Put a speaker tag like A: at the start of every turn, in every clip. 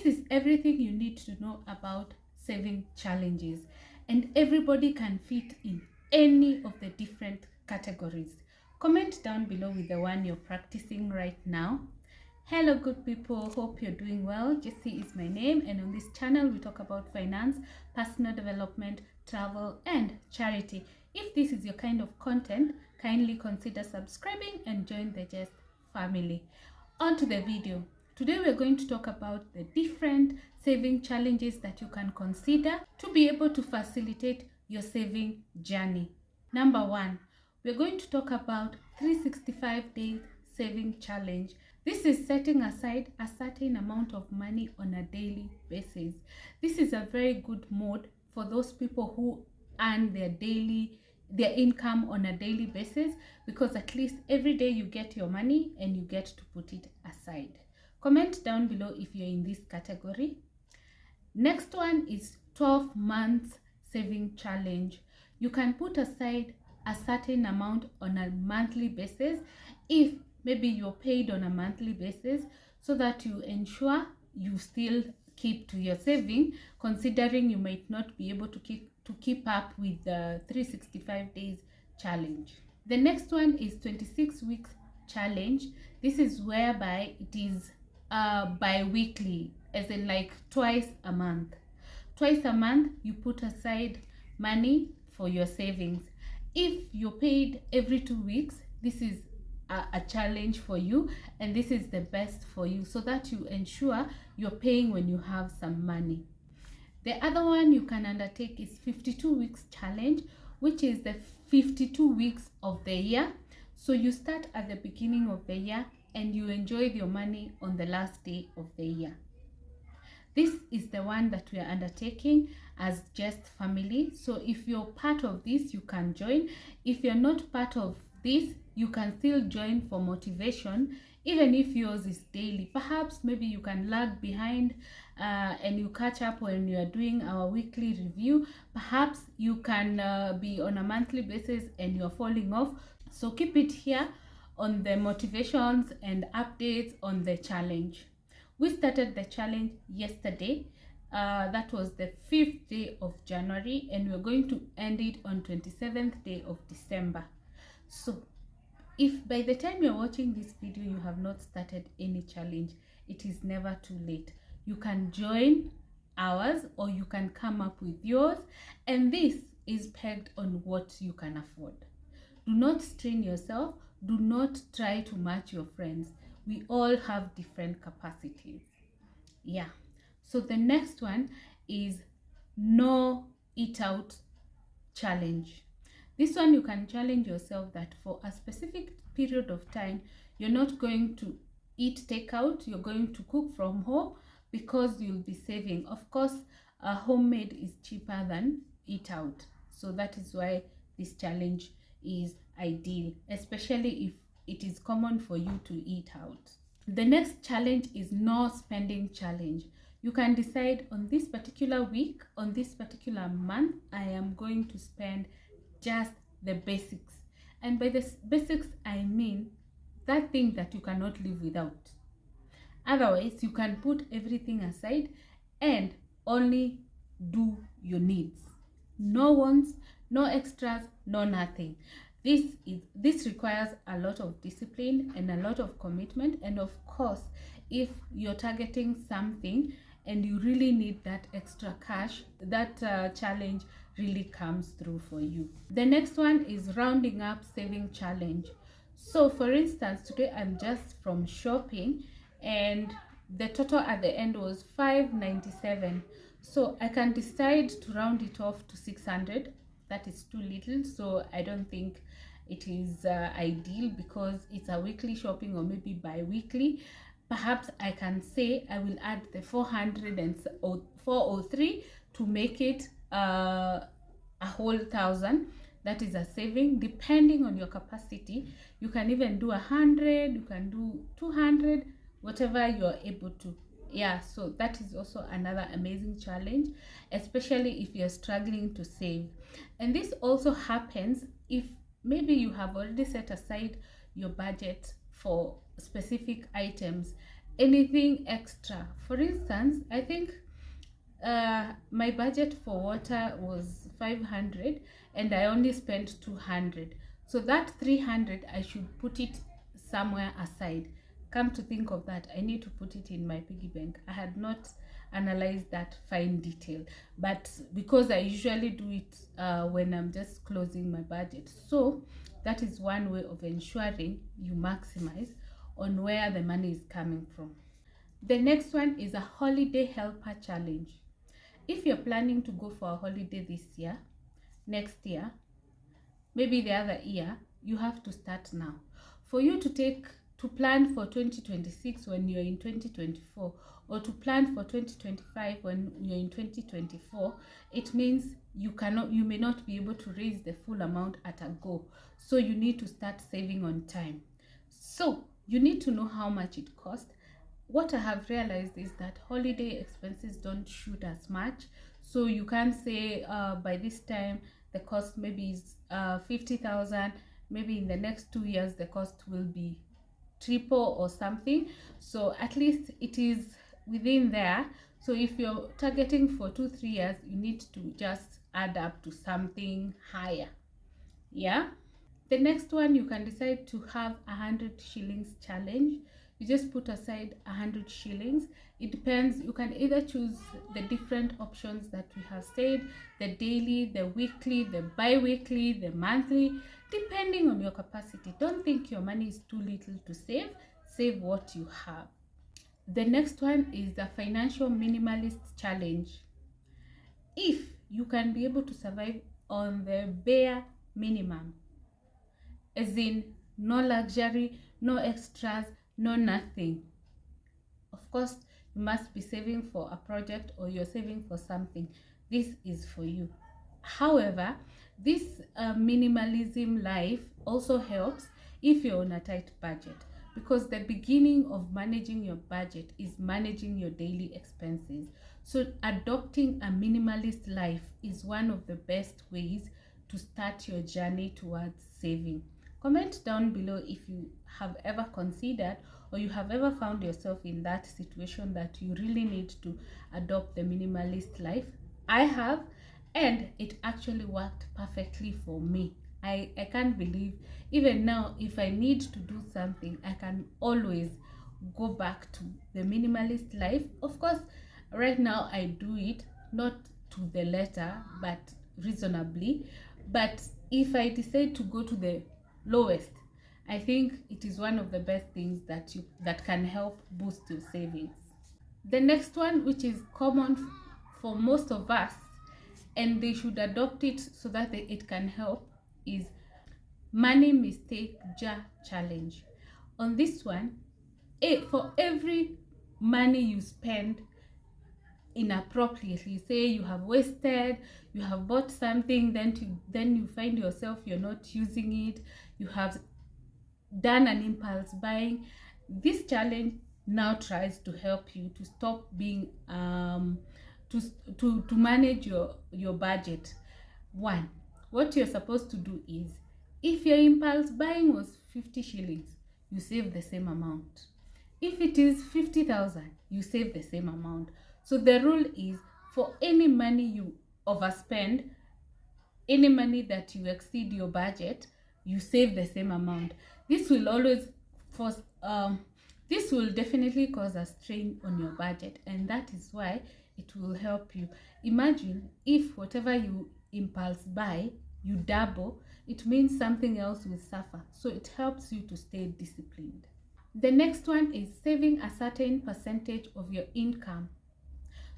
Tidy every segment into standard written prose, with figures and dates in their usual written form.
A: This is everything you need to know about saving challenges, and everybody can fit in any of the different categories. Comment down below with the one you're practicing right now. Hello good people, hope you're doing well. Jessie is my name, and on this channel we talk about finance, personal development, travel and charity. If this is your kind of content, kindly consider subscribing and join the Jess family. On to the video. Today we're going to talk about the different saving challenges that you can consider to be able to facilitate your saving journey. Number one, we're going to talk about 365 days saving challenge. This is setting aside a certain amount of money on a daily basis. This is a very good mode for those people who earn their income on a daily basis, because at least every day you get your money and you get to put it aside. Comment down below if you're in this category. Next one is 12 months saving challenge. You can put aside a certain amount on a monthly basis if maybe you're paid on a monthly basis, so that you ensure you still keep to your saving, considering you might not be able to keep up with the 365 days challenge. The next one is 26 weeks challenge. This is whereby it is bi-weekly, as in like twice a month. Twice a month you put aside money for your savings. If you're paid every 2 weeks, this is a challenge for you, and this is the best for you, so that you ensure you're paying when you have some money. The other one you can undertake is 52 weeks challenge, which is the 52 weeks of the year. So you start at the beginning of the year and you enjoy your money on the last day of the year. This is the one that we are undertaking as Just Family. So if you're part of this, you can join. If you're not part of this, you can still join for motivation, even if yours is daily. Perhaps maybe you can lag behind and you catch up when you are doing our weekly review. Perhaps you can be on a monthly basis and you're falling off. So keep it here on the motivations and updates on the challenge. We started the challenge yesterday. That was the 5th day of January, and we're going to end it on 27th day of December. So if by the time you're watching this video you have not started any challenge, it is never too late. You can join ours or you can come up with yours, and this is pegged on what you can afford. Do not strain yourself. Do not try to match your friends. We all have different capacities. Yeah. So the next one is no eat out challenge. This one you can challenge yourself that for a specific period of time you're not going to eat takeout, you're going to cook from home, because you'll be saving. Of course, homemade is cheaper than eat out, so that is why this challenge is ideal, especially if it is common for you to eat out. The next challenge is no spending challenge. You can decide on this particular week, on this particular month, I am going to spend just the basics. And by the basics, I mean that thing that you cannot live without. Otherwise, you can put everything aside and only do your needs. No wants, no extras, no nothing. This requires a lot of discipline and a lot of commitment. And of course, if you're targeting something and you really need that extra cash, that challenge really comes through for you. The next one is rounding up saving challenge. So for instance, today I'm just from shopping and the total at the end was $597. So I can decide to round it off to 600. That is too little, so I don't think it is ideal, because it's a weekly shopping or maybe bi-weekly. Perhaps I can say I will add the 403 to make it a whole 1,000. That is a saving, depending on your capacity. You can even do 100, you can do 200, whatever you're able to. Yeah, so that is also another amazing challenge, especially if you're struggling to save. And this also happens if maybe you have already set aside your budget for specific items anything extra. For instance, I think my budget for water was 500 and I only spent 200. So that 300 I should put it somewhere aside. Come to think of that, I need to put it in my piggy bank. I had not analyzed that fine detail, but because I usually do it when I'm just closing my budget. So that is one way of ensuring you maximize on where the money is coming from. The next one is a holiday helper challenge. If you're planning to go for a holiday this year, next year, maybe the other year, you have to start now. For you to plan for 2026 when you're in 2024, or to plan for 2025 when you're in 2024, it means you may not be able to raise the full amount at a go. So you need to start saving on time. So you need to know how much it costs. What I have realized is that holiday expenses don't shoot as much. So you can't say by this time the cost maybe is 50,000. Maybe in the next 2 years the cost will be triple or something. So at least it is within there. So if you're targeting for 2-3 years, you need to just add up to something higher. Yeah. The next one, you can decide to have 100 shillings challenge. You just put aside 100 shillings. It depends. You can either choose the different options that we have said, the daily, the weekly, the bi-weekly, the monthly, depending on your capacity. Don't think your money is too little to save. Save what you have. The next one is the financial minimalist challenge. If you can be able to survive on the bare minimum, as in no luxury, no extras, no nothing. Of course, you must be saving for a project or you're saving for something. This is for you. However, this minimalism life also helps if you're on a tight budget, because the beginning of managing your budget is managing your daily expenses. So adopting a minimalist life is one of the best ways to start your journey towards saving. Comment down below if you have ever considered or you have ever found yourself in that situation that you really need to adopt the minimalist life. I have, and it actually worked perfectly for me. I can't believe, even now, if I need to do something, I can always go back to the minimalist life. Of course, right now I do it not to the letter, but reasonably. But if I decide to go to the lowest, I think it is one of the best things that can help boost your savings. The next one, which is common for most of us, and they should adopt it so that it can help, is money mistake jar challenge. On this one, for every money you spend inappropriately, say you have wasted, you have bought something, then you find yourself you're not using it, you have done an impulse buying, this challenge now tries to help you to stop being to manage your budget. One, what you're supposed to do is, if your impulse buying was 50 shillings, you save the same amount. If it is 50,000, you save the same amount. So the rule is, for any money you overspend, any money that you exceed your budget, you save the same amount. This will always force this will definitely cause a strain on your budget, and that is why it will help you. Imagine if whatever you impulse buy, you double, it means something else will suffer. So it helps you to stay disciplined. The next one is saving a certain percentage of your income.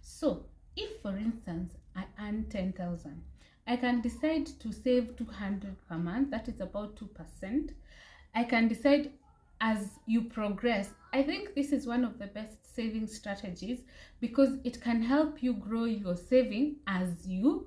A: So if, for instance, I earn 10,000, I can decide to save 200 per month. That is about 2%. I can decide as you progress. I think this is one of the best saving strategies, because it can help you grow your saving as you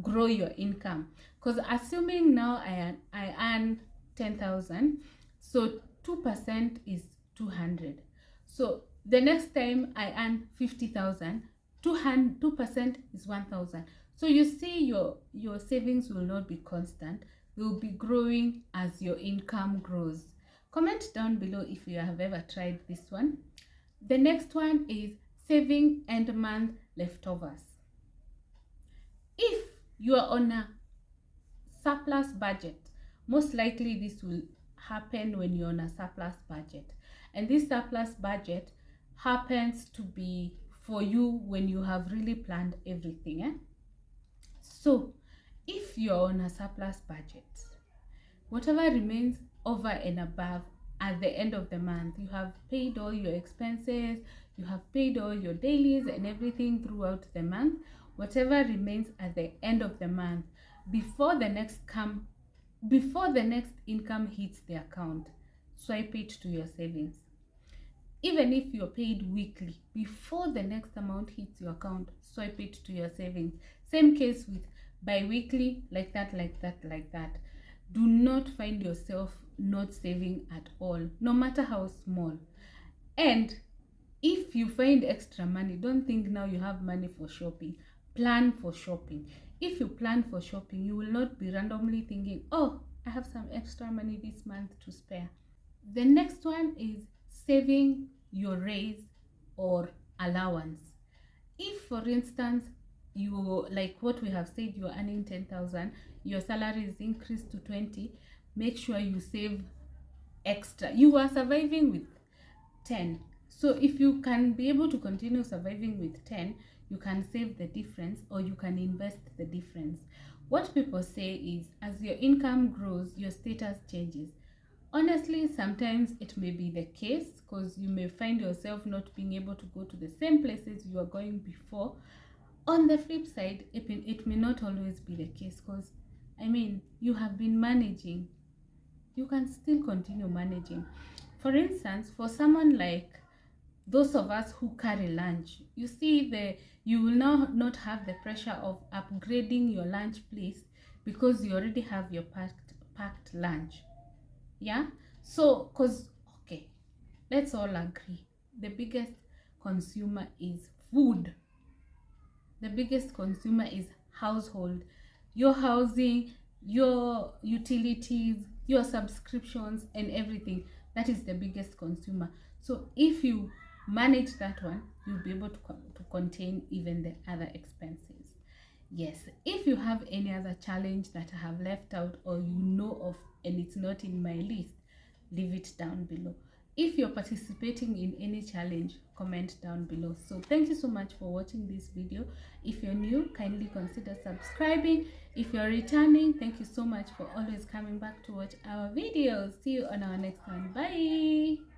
A: grow your income. Because assuming now I earn 10,000, so 2% is 200. So the next time I earn 50,000, 2% is 1,000. So you see your savings will not be constant. They will be growing as your income grows. Comment down below if you have ever tried this one. The next one is saving end month leftovers. If you are on a surplus budget, most likely this will happen when you're on a surplus budget, and this surplus budget happens to be for you when you have really planned everything, So if you're on a surplus budget, whatever remains over and above at the end of the month, you have paid all your expenses, you have paid all your dailies and everything throughout the month. Whatever remains at the end of the month, before the next income hits the account, swipe it to your savings. Even if you're paid weekly, before the next amount hits your account, swipe it to your savings. Same case with bi-weekly, like that. Do not find yourself not saving at all, no matter how small. And if you find extra money, don't think now you have money for shopping. Plan for shopping. If you plan for shopping, you will not be randomly thinking, oh, I have some extra money this month to spare. The next one is saving your raise or allowance. If, for instance, you, like what we have said, you're earning 10,000, your salary is increased to 20, make sure you save extra. You are surviving with 10. So if you can be able to continue surviving with 10, you can save the difference or you can invest the difference. What people say is, as your income grows, your status changes. Honestly, sometimes it may be the case, because you may find yourself not being able to go to the same places you were going before. On the flip side, it may not always be the case, because you have been managing. You can still continue managing. For instance, for someone like those of us who carry lunch, you will now not have the pressure of upgrading your lunch place because you already have your packed lunch. Yeah, so okay, let's all agree the biggest consumer is food. The biggest consumer is household, your housing, your utilities, your subscriptions and everything. That is the biggest consumer. So if you manage that one, you'll be able to contain even the other expenses. Yes, if you have any other challenge that I have left out or you know of and it's not in my list, leave it down below. If you're participating in any challenge, comment down below. So thank you so much for watching this video. If you're new, kindly consider subscribing. If you're returning, thank you so much for always coming back to watch our videos. See you on our next one. Bye.